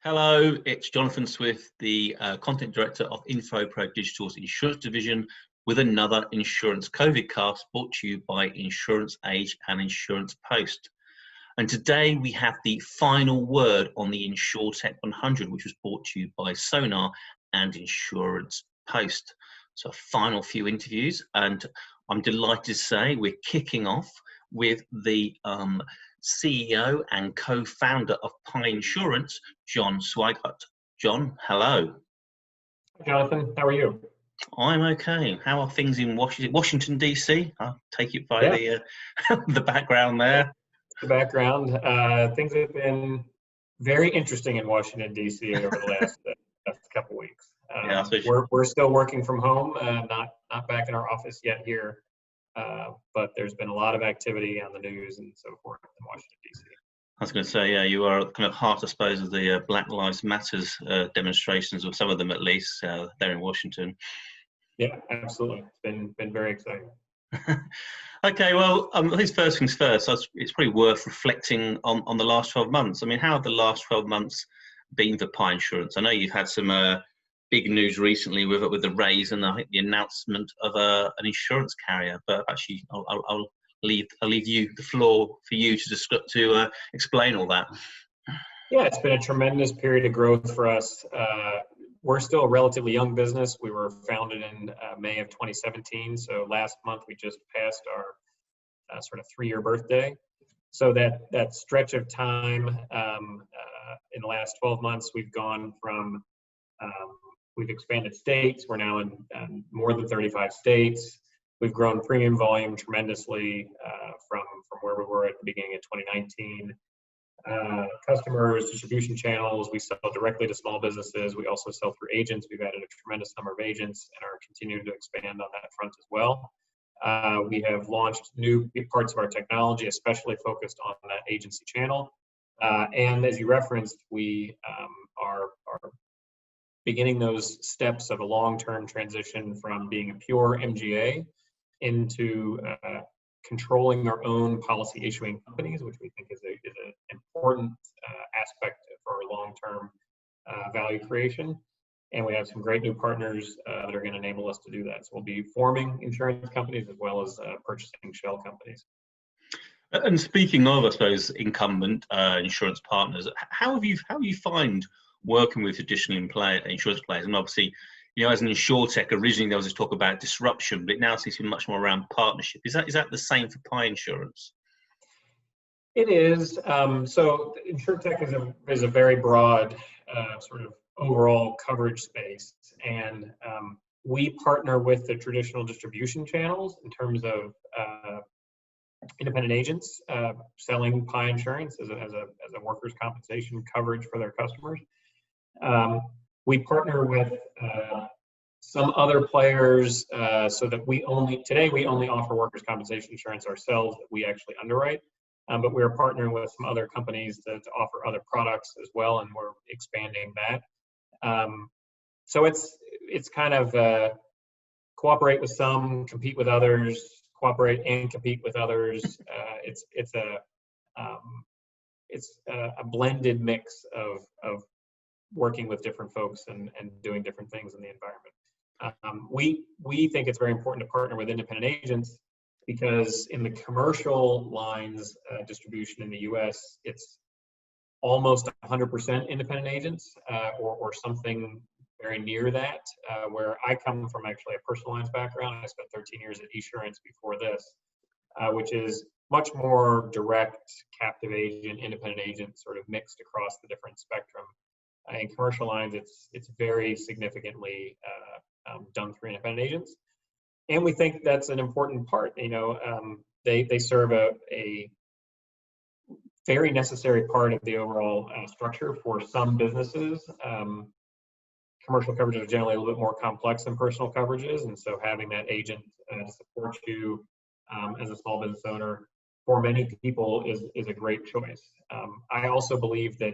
Hello, it's Jonathan Swift, the Content Director of Infopro Digital's Insurance Division, with another Insurance COVID cast brought to you by Insurance Age and Insurance Post. And today we have the final word on the Insurtech 100, which was brought to you by Sonar and Insurance Post. So a final few interviews, and I'm delighted to say we're kicking off with the CEO and co-founder of Pi Insurance, John Swigart. John, hello. Jonathan, how are you? I'm okay. How are things in Washington DC? I'll take it by the background there. The background. Things have been very interesting in Washington DC over the last couple weeks. We're still working from home, not back in our office yet here, but there's been a lot of activity on the news and so forth in Washington DC. I was going to say, yeah, you are kind of heart, I suppose, of the Black Lives Matters demonstrations, or some of them at least, there in Washington. Yeah, absolutely. It's been very exciting. Okay, well, I think first things first, it's probably worth reflecting on the last 12 months. I mean, how have the last 12 months been for Pi Insurance? I know you've had some big news recently with the raise and I think the announcement of an insurance carrier, but actually I'll leave you the floor for you to explain all that. Yeah, it's been a tremendous period of growth for us. We're still a relatively young business. We were founded in May of 2017. So last month we just passed our sort of 3-year birthday. So that stretch of time in the last 12 months, we've gone from, we've expanded states. We're now in more than 35 states. We've grown premium volume tremendously from where we were at the beginning of 2019. Customers, distribution channels, we sell directly to small businesses. We also sell through agents. We've added a tremendous number of agents and are continuing to expand on that front as well. We have launched new parts of our technology, especially focused on that agency channel. And as you referenced, we are beginning those steps of a long-term transition from being a pure MGA into controlling our own policy issuing companies, which we think is an important aspect for our long-term value creation. And we have some great new partners that are going to enable us to do that. So we'll be forming insurance companies as well as purchasing shell companies. And speaking of, I suppose, incumbent insurance partners, how you find working with traditional insurance players? And obviously, you know, as an Insurtech, originally there was this talk about disruption, but it now seems to be much more around partnership. Is that the same for Pi Insurance? It is. So Insurtech is a very broad sort of overall coverage space, and we partner with the traditional distribution channels in terms of independent agents selling Pi Insurance as a workers' compensation coverage for their customers. We partner with some other players so that today we only offer workers' compensation insurance ourselves that we actually underwrite, but we're partnering with some other companies to offer other products as well, and we're expanding that. So it's kind of cooperate with some, compete with others, cooperate and compete with others. It's a blended mix of working with different folks and doing different things in the environment. We think it's very important to partner with independent agents because in the commercial lines distribution in the U.S., it's almost 100% independent agents or something very near that. Where I come from actually a personal lines background. I spent 13 years at Esurance before this, which is much more direct, captive agent, independent agent, sort of mixed across the different spectrum. In commercial lines, it's very significantly done through independent agents, and we think that's an important part. You know, they serve a very necessary part of the overall structure for some businesses. Commercial coverages are generally a little bit more complex than personal coverages, and so having that agent support you as a small business owner for many people is a great choice. I also believe that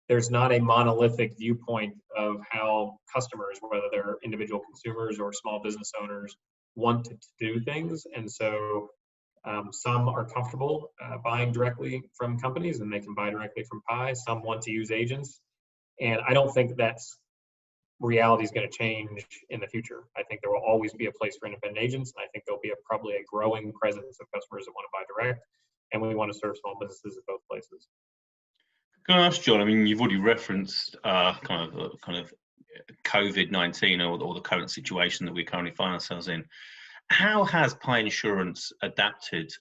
there's not a monolithic viewpoint of how customers, whether they're individual consumers or small business owners, want to do things. And so some are comfortable buying directly from companies and they can buy directly from Pi. Some want to use agents. And I don't think that's reality is going to change in the future. I think there will always be a place for independent agents. And I think there'll be probably a growing presence of customers that want to buy direct. And we want to serve small businesses at both places. Can I ask, John? I mean, you've already referenced kind of COVID-19 or the current situation that we currently find ourselves in. How has Pi Insurance adapted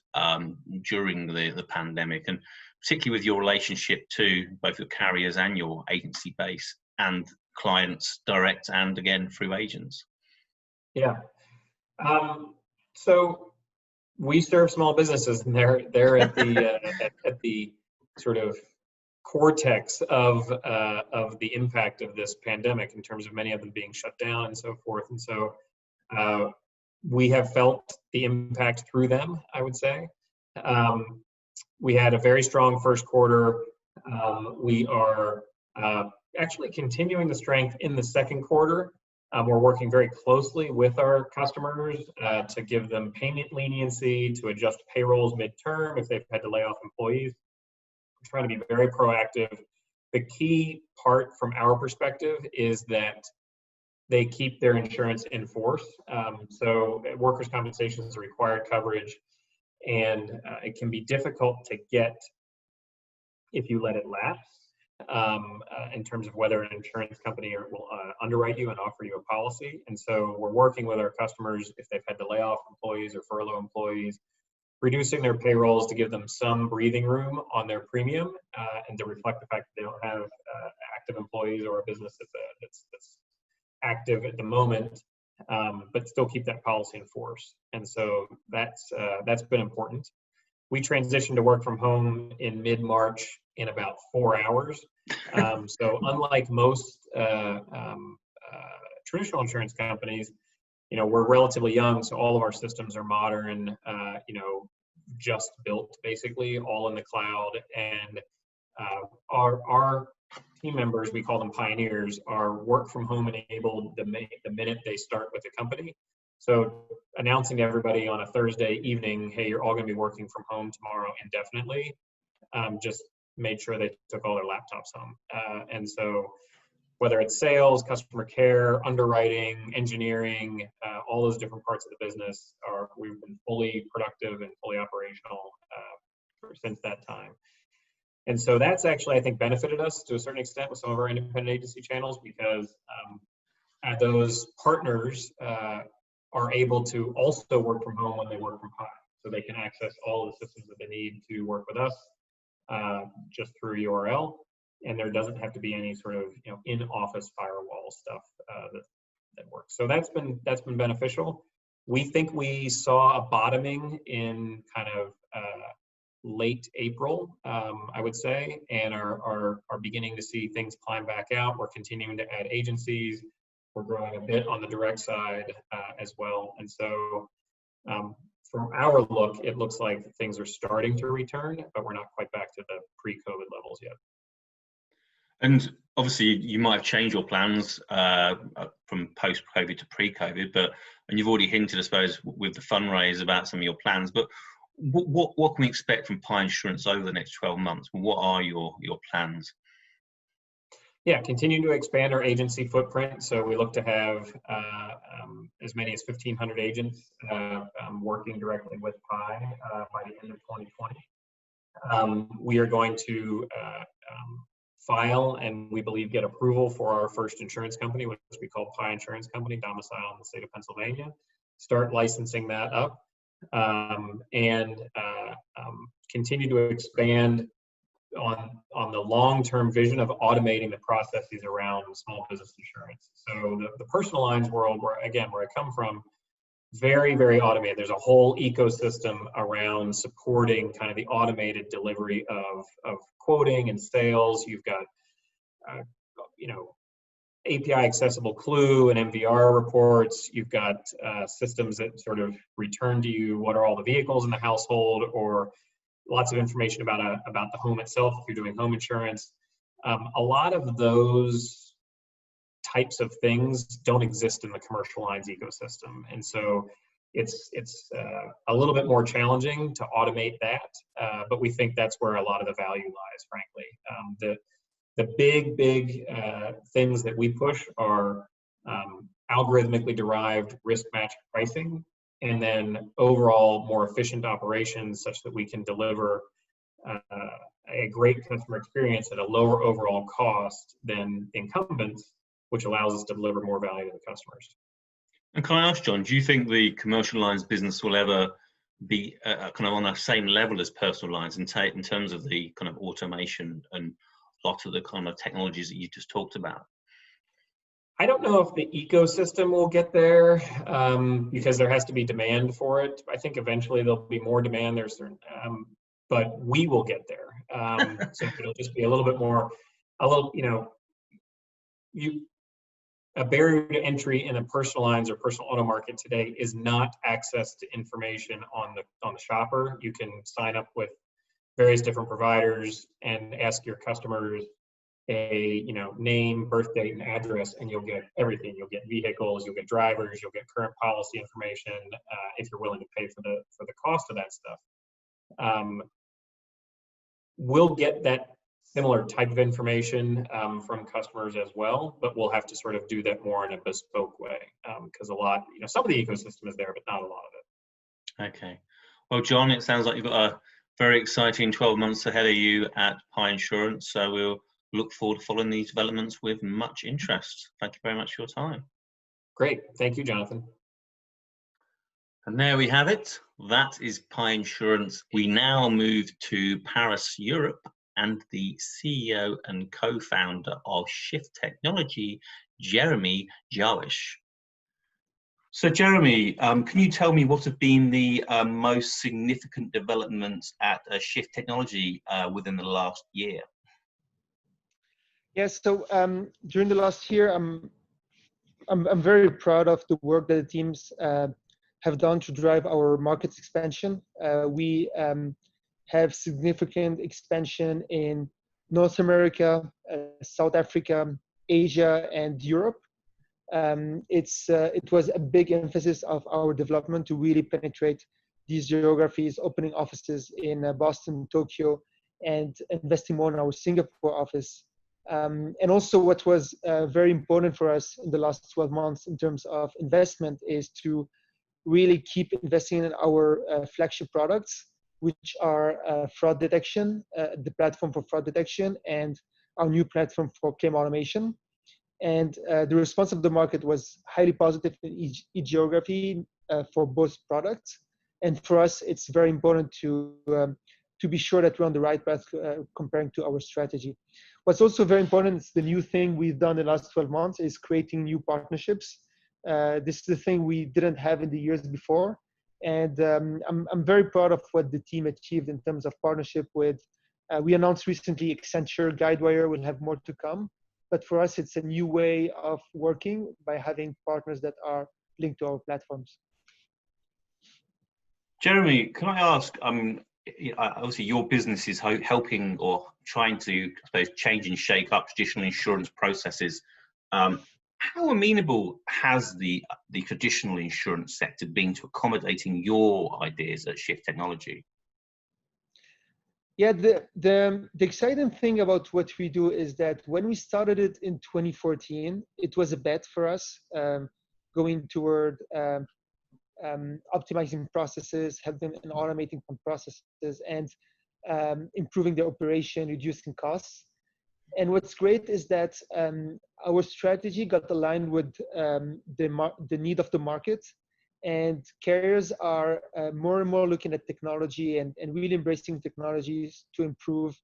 during the pandemic, and particularly with your relationship to both your carriers and your agency base and clients direct and again through agents? Yeah. So we serve small businesses, and they're at the at the sort of cortex of the impact of this pandemic in terms of many of them being shut down and so forth. And so we have felt the impact through them, I would say. We had a very strong first quarter. We are actually continuing the strength in the second quarter. We're working very closely with our customers to give them payment leniency, to adjust payrolls midterm if they've had to lay off employees. We're trying to be very proactive. The key part from our perspective is that they keep their insurance in force. So workers' compensation is a required coverage, and it can be difficult to get if you let it lapse in terms of whether an insurance company will underwrite you and offer you a policy. And so we're working with our customers if they've had to lay off employees or furlough employees, reducing their payrolls to give them some breathing room on their premium and to reflect the fact that they don't have active employees or a business that's active at the moment, but still keep that policy in force. And so that's been important. We transitioned to work from home in mid-March in about 4 hours. So unlike most traditional insurance companies, we're relatively young, so all of our systems are modern, just built basically, all in the cloud. And our team members, we call them pioneers, are work from home enabled the minute they start with the company. So announcing to everybody on a Thursday evening, hey, you're all going to be working from home tomorrow indefinitely, just made sure they took all their laptops home. And so whether it's sales, customer care, underwriting, engineering, all those different parts of the business, we've been fully productive and fully operational since that time. And so that's actually, I think, benefited us to a certain extent with some of our independent agency channels, because those partners are able to also work from home when they work from home. So they can access all the systems that they need to work with us just through URL. And there doesn't have to be any sort of in-office firewall stuff that works. So that's been beneficial. We think we saw a bottoming in kind of late April, I would say, and are beginning to see things climb back out. We're continuing to add agencies. We're growing a bit on the direct side as well. And so from our look, it looks like things are starting to return, but we're not quite back to the pre-COVID levels yet. And obviously, you might have changed your plans from post-COVID to pre-COVID, and you've already hinted, I suppose, with the fundraise about some of your plans. But what can we expect from Pi Insurance over the next 12 months? What are your plans? Yeah, continue to expand our agency footprint. So we look to have as many as 1,500 agents working directly with Pi by the end of 2020. We are going to file and we believe get approval for our first insurance company, which we call Pi Insurance Company, domiciled in the state of Pennsylvania. Start licensing that up and continue to expand on the long-term vision of automating the processes around small business insurance. So the personal lines world, where I come from, very, very automated. There's a whole ecosystem around supporting kind of the automated delivery of quoting and sales. You've got, API accessible clue and MVR reports. You've got systems that sort of return to you what are all the vehicles in the household, or lots of information about the home itself if you're doing home insurance. A lot of those types of things don't exist in the commercial lines ecosystem, and so it's a little bit more challenging to automate that. But we think that's where a lot of the value lies, frankly. The big things that we push are algorithmically derived risk match pricing, and then overall more efficient operations such that we can deliver a great customer experience at a lower overall cost than incumbents, which allows us to deliver more value to the customers. And can I ask, John, do you think the commercial lines business will ever be kind of on the same level as personal lines in terms of the kind of automation and a lot of the kind of technologies that you just talked about? I don't know if the ecosystem will get there because there has to be demand for it. I think eventually there'll be more demand. But we will get there. So it'll just be a little bit more, a barrier to entry in a personal lines or personal auto market today is not access to information on the shopper. You can sign up with various different providers and ask your customers a name, birth date, and address, and you'll get everything. You'll get vehicles, you'll get drivers, you'll get current policy information if you're willing to pay for the cost of that stuff. We'll get that similar type of information from customers as well, but we'll have to sort of do that more in a bespoke way because some of the ecosystem is there, but not a lot of it. Okay. Well, John, it sounds like you've got a very exciting 12 months ahead of you at Pi Insurance, so we'll look forward to following these developments with much interest. Thank you very much for your time. Great. Thank you, Jonathan. And there we have it. That is Pi Insurance. We now move to Paris, Europe, and the CEO and co-founder of Shift Technology, Jeremy Jawish. So Jeremy, can you tell me what have been the most significant developments at Shift Technology within the last year? Yes, so during the last year, I'm very proud of the work that the teams have done to drive our market expansion. We have significant expansion in North America, South Africa, Asia, and Europe. It was a big emphasis of our development to really penetrate these geographies, opening offices in Boston, Tokyo, and investing more in our Singapore office. And also what was very important for us in the last 12 months in terms of investment is to really keep investing in our flagship products, which are fraud detection, the platform for fraud detection, and our new platform for claim automation. And the response of the market was highly positive in each geography for both products. And for us, it's very important to be sure that we're on the right path comparing to our strategy. What's also very important is the new thing we've done in the last 12 months is creating new partnerships. This is the thing we didn't have in the years before. And I'm very proud of what the team achieved in terms of partnership with, we announced recently Accenture, Guidewire will have more to come. But for us, it's a new way of working by having partners that are linked to our platforms. Jeremy, can I ask, obviously your business is helping or trying to, I suppose, change and shake up traditional insurance processes. How amenable has the traditional insurance sector been to accommodating your ideas at Shift Technology? Yeah, the exciting thing about what we do is that when we started it in 2014, it was a bet for us, going toward optimizing processes, helping and automating some processes, and improving the operation, reducing costs. And what's great is that our strategy got aligned with the need of the market, and carriers are more and more looking at technology and really embracing technologies to improve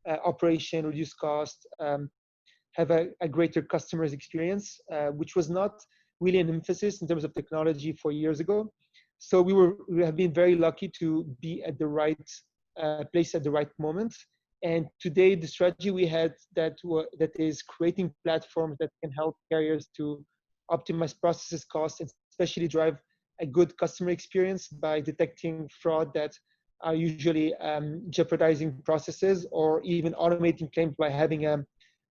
operation, reduce cost, have a greater customer's experience, which was not really an emphasis in terms of technology 4 years ago. So we have been very lucky to be at the right place at the right moment. And today, the strategy we had that is creating platforms that can help carriers to optimize processes, costs, and especially drive a good customer experience by detecting fraud that are usually jeopardizing processes, or even automating claims by having a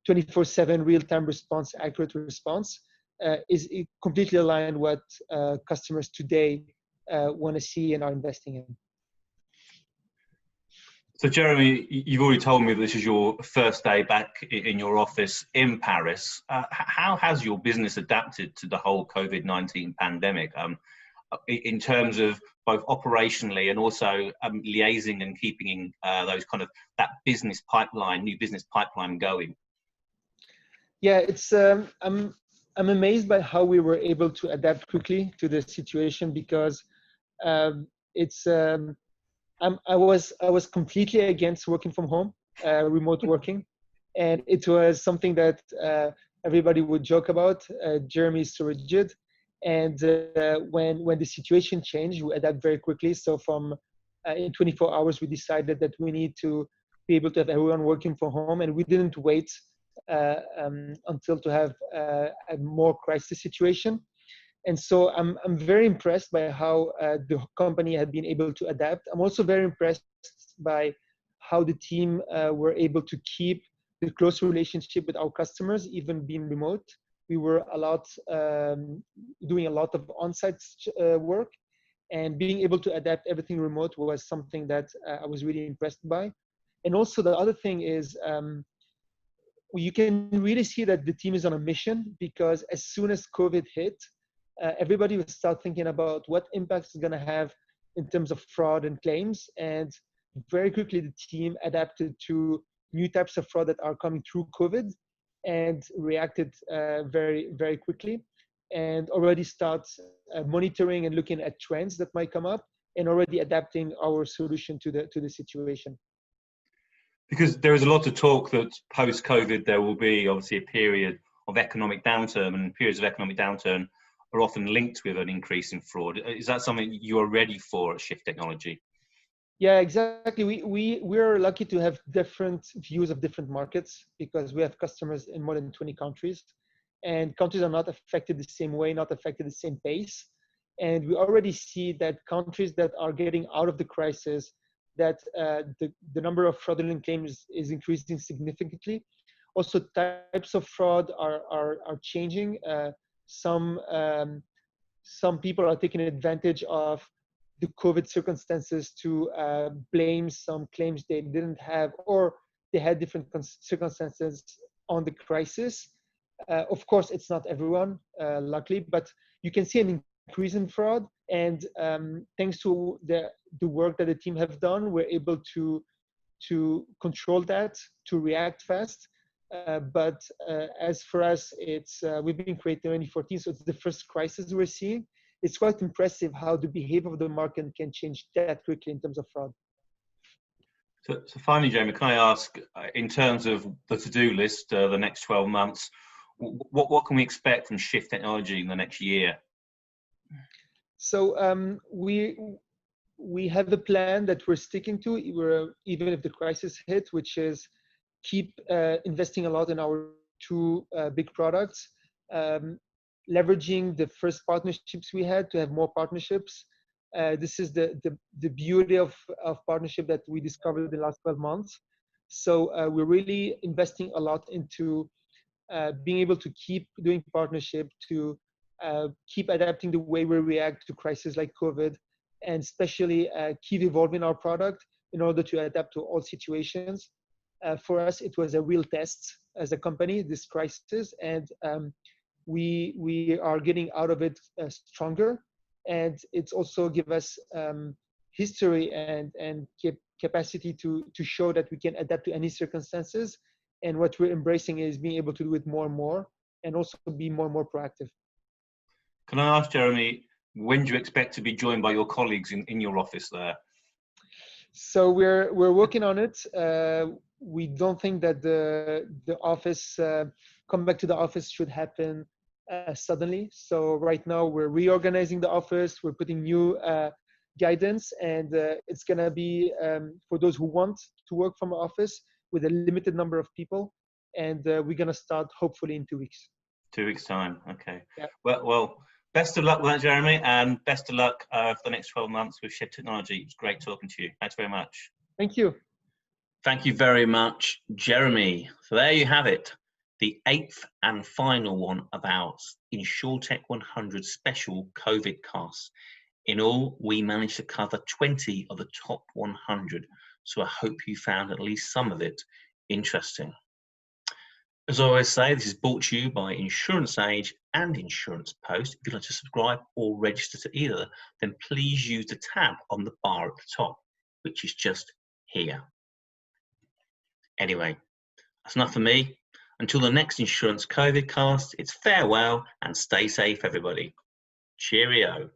24/7 real-time response, accurate response, is completely aligned what customers today want to see and are investing in. So Jeremy, you've already told me this is your first day back in your office in Paris. How has your business adapted to the whole COVID-19 pandemic in terms of both operationally and also liaising and keeping those kind of that business pipeline, new business pipeline going? Yeah, it's I'm amazed by how we were able to adapt quickly to the situation, because it's I was completely against working from home, remote working, and it was something that everybody would joke about. Jeremy is so rigid, and when the situation changed, we adapt very quickly. So from in 24 hours, we decided that we need to be able to have everyone working from home, and we didn't wait until to have a more crisis situation. And so I'm very impressed by how the company had been able to adapt. I'm also very impressed by how the team were able to keep the close relationship with our customers, even being remote. We were doing a lot of on-site work, and being able to adapt everything remote was something that I was really impressed by. And also the other thing is, you can really see that the team is on a mission, because as soon as COVID hit, everybody will start thinking about what impact it's going to have in terms of fraud and claims. And very quickly, the team adapted to new types of fraud that are coming through COVID, and reacted very, very quickly, and already start monitoring and looking at trends that might come up, and already adapting our solution to the situation. Because there is a lot of talk that post-COVID there will be obviously a period of economic downturn, and periods of economic downturn are often linked with an increase in fraud. Is that something you are ready for at Shift Technology? Yeah, exactly. We're lucky to have different views of different markets, because we have customers in more than 20 countries, and countries are not affected the same way, not affected the same pace. And we already see that countries that are getting out of the crisis, that the number of fraudulent claims is increasing significantly. Also, types of fraud are changing. Some people are taking advantage of the COVID circumstances to blame some claims they didn't have, or they had different circumstances on the crisis. Of course, it's not everyone, luckily, but you can see an increase in fraud. And thanks to the work that the team have done, we're able to control that, to react fast. But as for us, it's we've been created in 2014, so it's the first crisis we're seeing. It's quite impressive how the behavior of the market can change that quickly in terms of fraud. So finally, Jamie, can I ask, in terms of the to-do list, the next 12 months, what can we expect from Shift Technology in the next year? So we have a plan that we're sticking to, even if the crisis hit, which is keep investing a lot in our two big products, leveraging the first partnerships we had to have more partnerships. This is the beauty of partnership that we discovered in the last 12 months. So we're really investing a lot into being able to keep doing partnership, to keep adapting the way we react to crises like COVID, and especially keep evolving our product in order to adapt to all situations. For us, it was a real test as a company, this crisis, and we are getting out of it stronger. And it's also give us history and capacity to show that we can adapt to any circumstances. And what we're embracing is being able to do it more and more, and also be more and more proactive. Can I ask, Jeremy, when do you expect to be joined by your colleagues in your office there? So we're working on it. We don't think that the office come back to the office should happen suddenly. So right now we're reorganizing the office. We're putting new guidance, and it's gonna be for those who want to work from office with a limited number of people. And we're gonna start hopefully in 2 weeks. 2 weeks time. Okay. Yeah. Well, best of luck with that, Jeremy, and best of luck for the next 12 months with Shift Technology. It was great talking to you. Thanks very much. Thank you. Thank you very much, Jeremy. So there you have it, the 8th and final one of our Insurtech 100 special COVID casts. In all, we managed to cover 20 of the top 100. So I hope you found at least some of it interesting. As I always say, this is brought to you by Insurance Age and Insurance Post. If you'd like to subscribe or register to either, then please use the tab on the bar at the top, which is just here. Anyway, that's enough for me. Until the next Insurance COVID cast, it's farewell and stay safe, everybody. Cheerio.